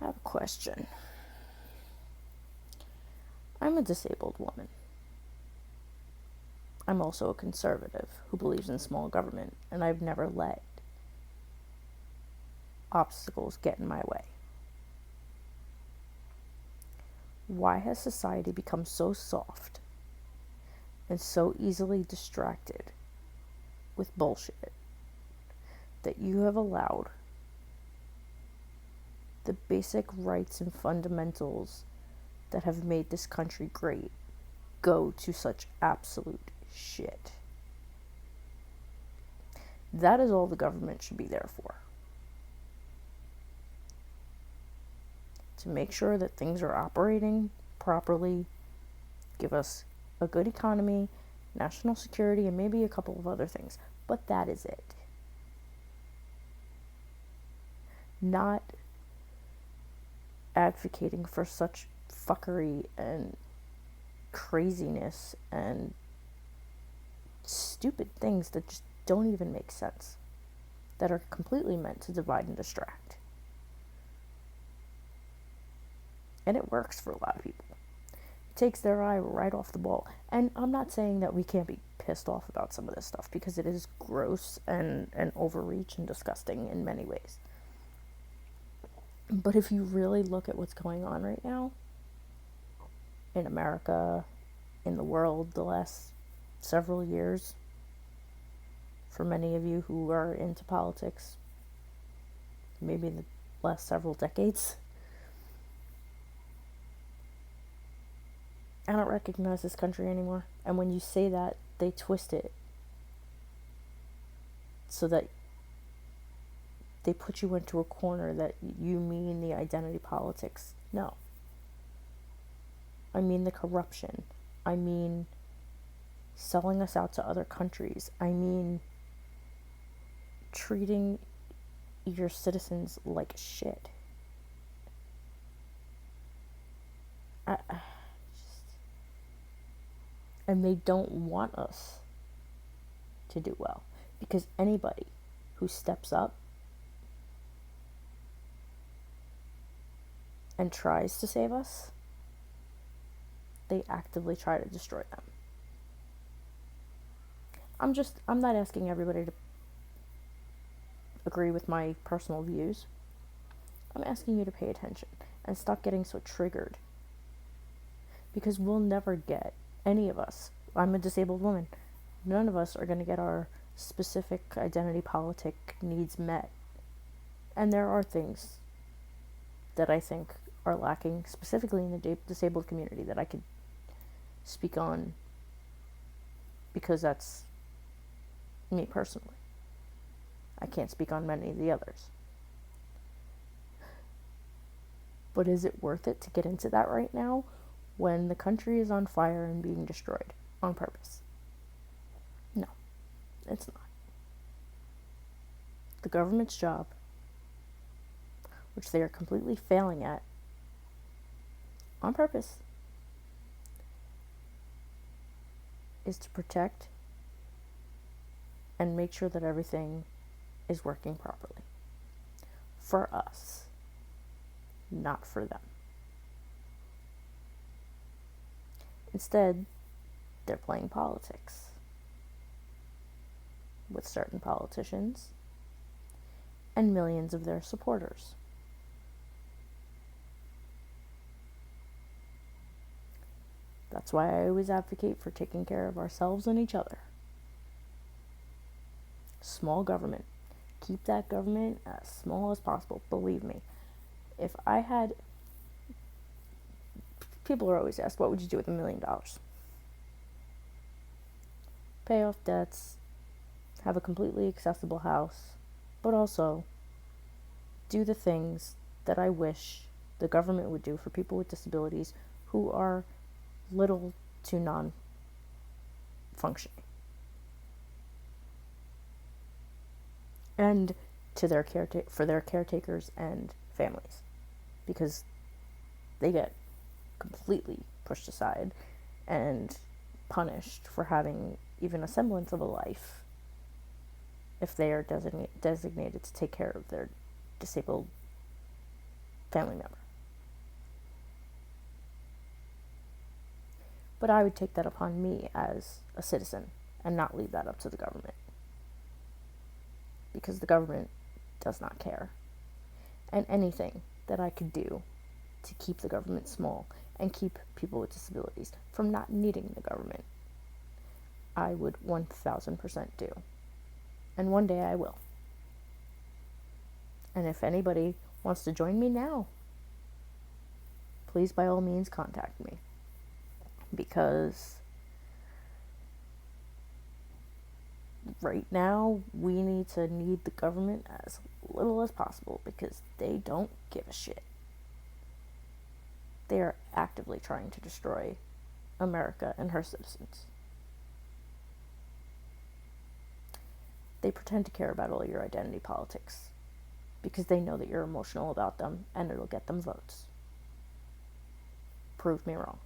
have a question. I'm a disabled woman. I'm also a conservative who believes in small government, and I've never let obstacles get in my way. Why has society become so soft and so easily distracted with bullshit that you have allowed the basic rights and fundamentals that have made this country great go to such absolute shit? That is all the government should be there for. To make sure that things are operating properly, give us a good economy, national security, and maybe a couple of other things. But that is it. Not advocating for such fuckery and craziness and stupid things that just don't even make sense, that are completely meant to divide and distract. And it works for a lot of people. It takes their eye right off the ball. And I'm not saying that we can't be pissed off about some of this stuff, because it is gross and overreach and disgusting in many ways. But if you really look at what's going on right now in America, in the world, the last several years, for many of you who are into politics, maybe the last several decades, I don't recognize this country anymore. And when you say that, they twist it so that they put you into a corner that you mean the identity politics. No. I mean the corruption. I mean selling us out to other countries. I mean treating your citizens like shit. And they don't want us to do well, because anybody who steps up and tries to save us, they actively try to destroy them. I'm not asking everybody to agree with my personal views. I'm asking you to pay attention and stop getting so triggered, because we'll never get, any of us, I'm a disabled woman, none of us are going to get our specific identity politic needs met. And there are things that I think are lacking, specifically in the disabled community, that I could speak on, because that's me personally. I can't speak on many of the others. But is it worth it to get into that right now, when the country is on fire and being destroyed on purpose? No, it's not. The government's job, which they are completely failing at on purpose, is to protect and make sure that everything is working properly for us, not for them. Instead, they're playing politics with certain politicians and millions of their supporters. That's why I always advocate for taking care of ourselves and each other. Small government. Keep that government as small as possible. Believe me. If I had... People are always asked, what would you do with $1 million? Pay off debts, have a completely accessible house, but also do the things that I wish the government would do for people with disabilities who are little to non-functioning. And to their for their caretakers and families, because they get completely pushed aside and punished for having even a semblance of a life if they are designated to take care of their disabled family member. But I would take that upon me as a citizen and not leave that up to the government. Because the government does not care. And anything that I could do to keep the government small and keep people with disabilities from not needing the government, I would 1000% do. And one day I will. And if anybody wants to join me now, please by all means contact me. Because right now we need the government as little as possible, because they don't give a shit. They are actively trying to destroy America and her citizens. They pretend to care about all your identity politics because they know that you're emotional about them and it'll get them votes. Prove me wrong.